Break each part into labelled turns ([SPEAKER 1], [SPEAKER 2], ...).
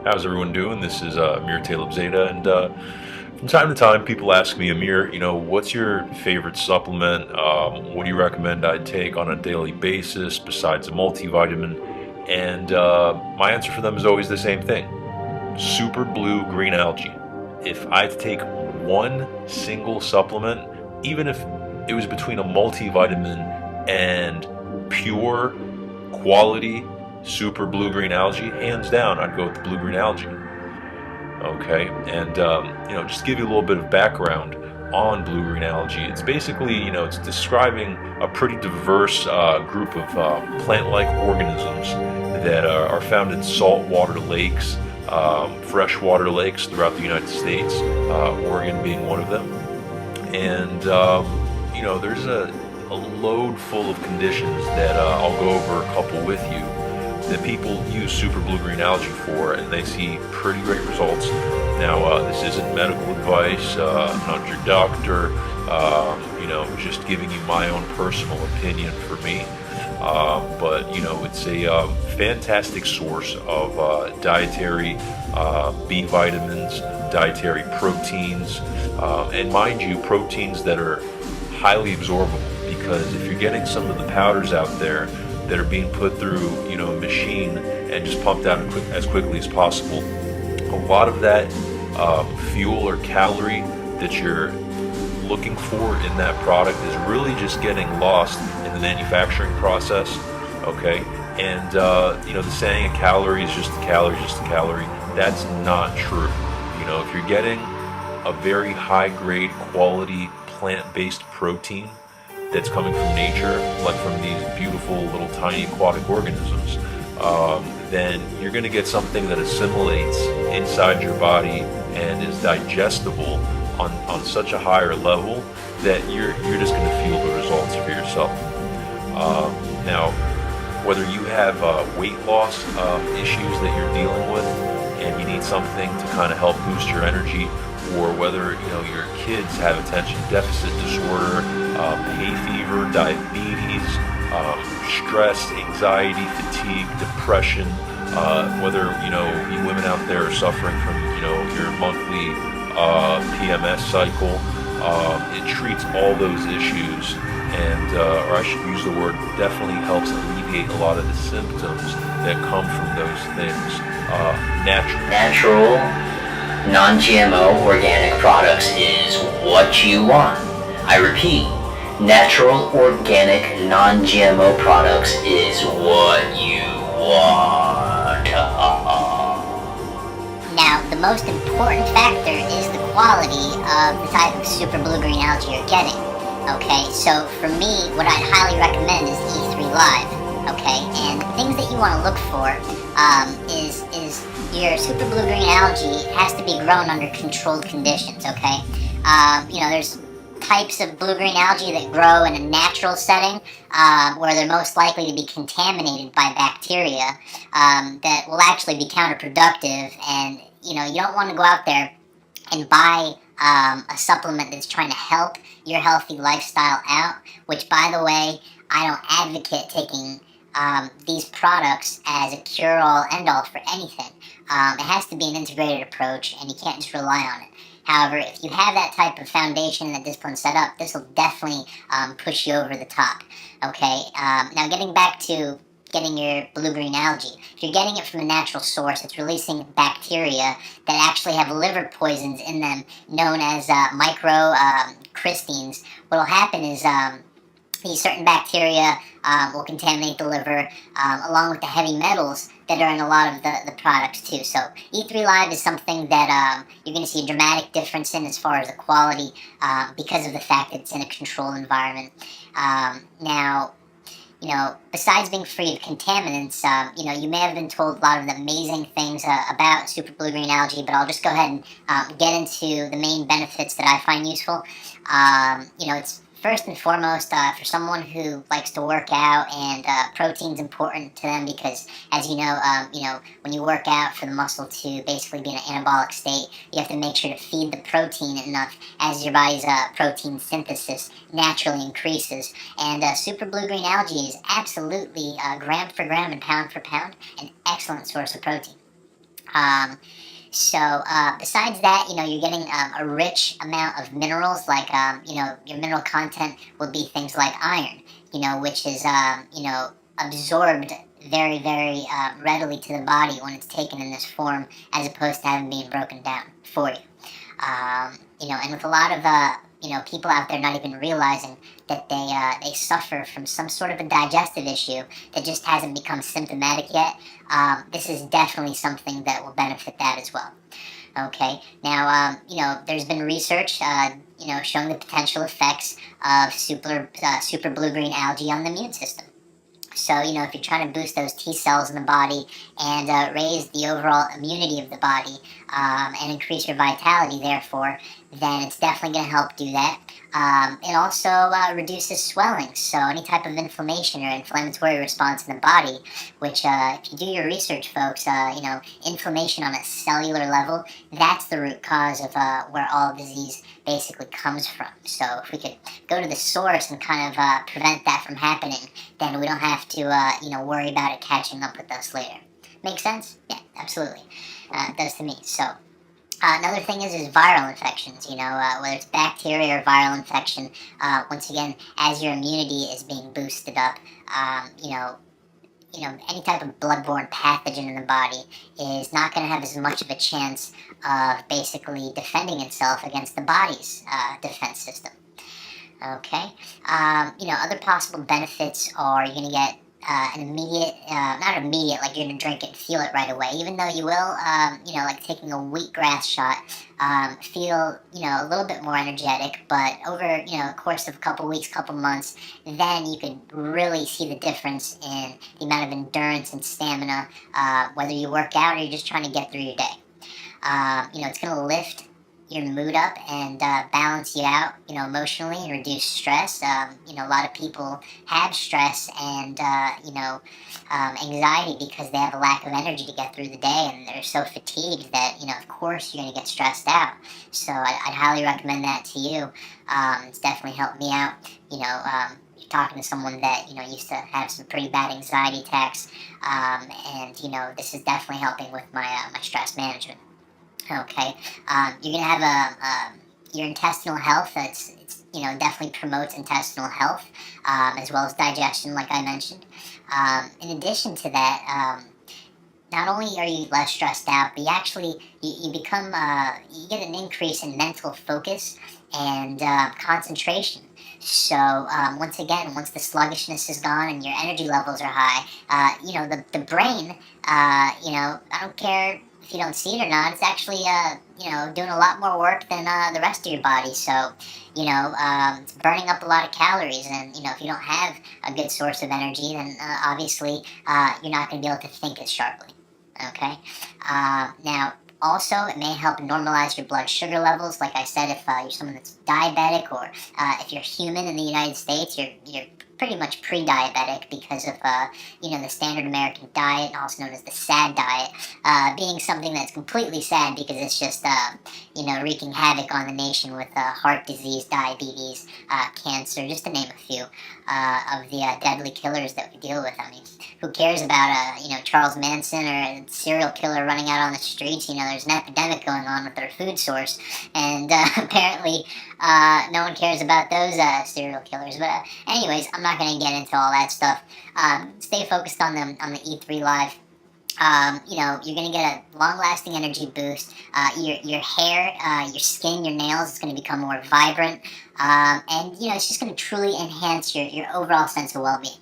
[SPEAKER 1] How's everyone doing? This is Amir Taleb-Zeta, and from time to time, people ask me, Amir, what's your favorite supplement? What do you recommend I take on a daily basis besides a multivitamin? And my answer for them is always the same thing: super blue green algae. If I had to take one single supplement, even if it was between a multivitamin and pure quality super blue green algae, hands down, I'd go with the blue green algae. Okay, and just to give you a little bit of background on blue green algae, it's basically, it's describing a pretty diverse group of plant-like organisms that are found in saltwater lakes, freshwater lakes throughout the United States, Oregon being one of them. And there's a load full of conditions that I'll go over a couple with you that people use super blue green algae for, and they see pretty great results. Now, this isn't medical advice. I'm not your doctor. Just giving you my own personal opinion for me. But it's a fantastic source of dietary B vitamins, dietary proteins, and mind you, proteins that are highly absorbable. Because if you're getting some of the powders out there that are being put through, a machine and just pumped out as quickly as possible, a lot of that fuel or calorie that you're looking for in that product is really just getting lost in the manufacturing process. Okay, and the saying a calorie is just a calorie, just a calorie. That's not true. If you're getting a very high grade quality plant-based protein that's coming from nature, like from these beautiful little tiny aquatic organisms, then you're going to get something that assimilates inside your body and is digestible on such a higher level that you're just going to feel the results for yourself. Now, whether you have weight loss issues that you're dealing with and you need something to kind of help boost your energy, or whether your kids have attention deficit disorder, hay fever, diabetes, stress, anxiety, fatigue, depression, whether you women out there are suffering from your monthly PMS cycle, it treats all those issues, and or I should use the word, definitely helps alleviate a lot of the symptoms that come from those things.
[SPEAKER 2] Natural, non-GMO organic products is what you want. I repeat, natural, organic, non-GMO products is what you want.
[SPEAKER 3] Now, the most important factor is the quality of the type of super blue green algae you're getting. Okay, so for me, what I'd highly recommend is E3LIVE. Okay, and things that you want to look for is your super blue green algae has to be grown under controlled conditions. Okay, there's types of blue green algae that grow in a natural setting where they're most likely to be contaminated by bacteria that will actually be counterproductive, and you don't want to go out there and buy a supplement that's trying to help your healthy lifestyle out, which, by the way, I don't advocate taking these products as a cure-all, end-all for anything. It has to be an integrated approach, and you can't just rely on it. However, if you have that type of foundation and that discipline set up, this will definitely push you over the top. Okay, now getting back to getting your blue-green algae. If you're getting it from a natural source, it's releasing bacteria that actually have liver poisons in them, known as microcristines. What will happen is these certain bacteria will contaminate the liver, along with the heavy metals that are in a lot of the products too. So E3LIVE is something that you're going to see a dramatic difference in as far as the quality because of the fact that it's in a controlled environment. Now, besides being free of contaminants, you may have been told a lot of the amazing things about super blue green algae, but I'll just go ahead and get into the main benefits that I find useful. It's first and foremost, for someone who likes to work out, and protein's important to them because, as you know, when you work out for the muscle to basically be in an anabolic state, you have to make sure to feed the protein enough as your body's protein synthesis naturally increases. And super blue green algae is absolutely gram for gram and pound for pound an excellent source of protein. Besides that, you're getting a rich amount of minerals, like, your mineral content will be things like iron, which is, absorbed very, very readily to the body when it's taken in this form, as opposed to having been broken down for you. And with a lot of, people out there not even realizing that they suffer from some sort of a digestive issue that just hasn't become symptomatic yet, this is definitely something that will benefit that as well. Okay, now, there's been research, showing the potential effects of super blue-green algae on the immune system. So, if you're trying to boost those T cells in the body and raise the overall immunity of the body and increase your vitality, therefore, then it's definitely going to help do that. It also reduces swelling, so any type of inflammation or inflammatory response in the body, which, if you do your research, folks, inflammation on a cellular level, that's the root cause of where all disease basically comes from. So if we could go to the source and kind of prevent that from happening, then we don't have to, worry about it catching up with us later. Make sense? Yeah, absolutely. It does to me. So, another thing is viral infections, whether it's bacteria or viral infection. Once again, as your immunity is being boosted up, any type of bloodborne pathogen in the body is not going to have as much of a chance of basically defending itself against the body's defense system. Okay, other possible benefits are you're going to get an immediate, not immediate, like you're going to drink it and feel it right away, even though you will, like taking a wheatgrass shot, feel, a little bit more energetic, but over, the course of a couple weeks, couple months, then you could really see the difference in the amount of endurance and stamina, whether you work out or you're just trying to get through your day. It's going to lift your mood up and balance you out, emotionally, and reduce stress. A lot of people have stress and, anxiety because they have a lack of energy to get through the day, and they're so fatigued that, of course, you're going to get stressed out. So I'd highly recommend that to you. It's definitely helped me out. You're talking to someone that, used to have some pretty bad anxiety attacks, and, this is definitely helping with my stress management. Okay, you're gonna have your intestinal health. It's definitely promotes intestinal health, as well as digestion, like I mentioned. In addition to that, not only are you less stressed out, but you become you get an increase in mental focus and concentration. So once the sluggishness is gone and your energy levels are high, the brain, I don't care if you don't see it or not, it's actually, doing a lot more work than the rest of your body. So, it's burning up a lot of calories. And, if you don't have a good source of energy, then obviously you're not going to be able to think as sharply. Okay? Now, also, it may help normalize your blood sugar levels. Like I said, if you're someone that's diabetic, or if you're human in the United States, you're pretty much pre-diabetic because of, the standard American diet, also known as the SAD diet, being something that's completely sad because it's just, wreaking havoc on the nation with heart disease, diabetes, cancer, just to name a few of the deadly killers that we deal with. I mean, who cares about, Charles Manson or a serial killer running out on the streets? There's an epidemic going on with their food source, and apparently no one cares about those serial killers. But anyways, I'm not going to get into all that stuff. Stay focused on the E3 Live. You're going to get a long-lasting energy boost. Your hair, your skin, your nails is going to become more vibrant. And, it's just going to truly enhance your overall sense of well-being.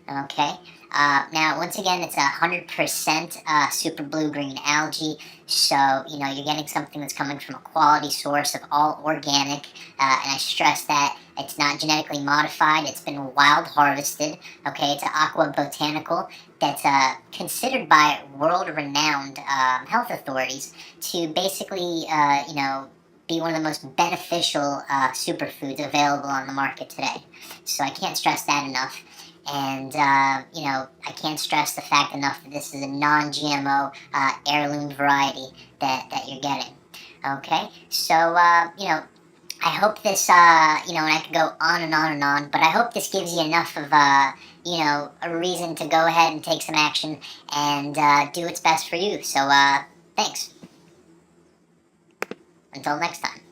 [SPEAKER 3] Okay? Now, once again, it's 100% super blue-green algae. So, you're getting something that's coming from a quality source of all organic. And I stress that it's not genetically modified. It's been wild harvested. Okay? It's aqua botanical. That's considered by world-renowned health authorities to basically, be one of the most beneficial superfoods available on the market today. So I can't stress that enough. And, I can't stress the fact enough that this is a non-GMO heirloom variety that you're getting. Okay? So, I hope this, and I could go on and on and on, but I hope this gives you enough of, a reason to go ahead and take some action and do what's best for you. So, Thanks. Until next time.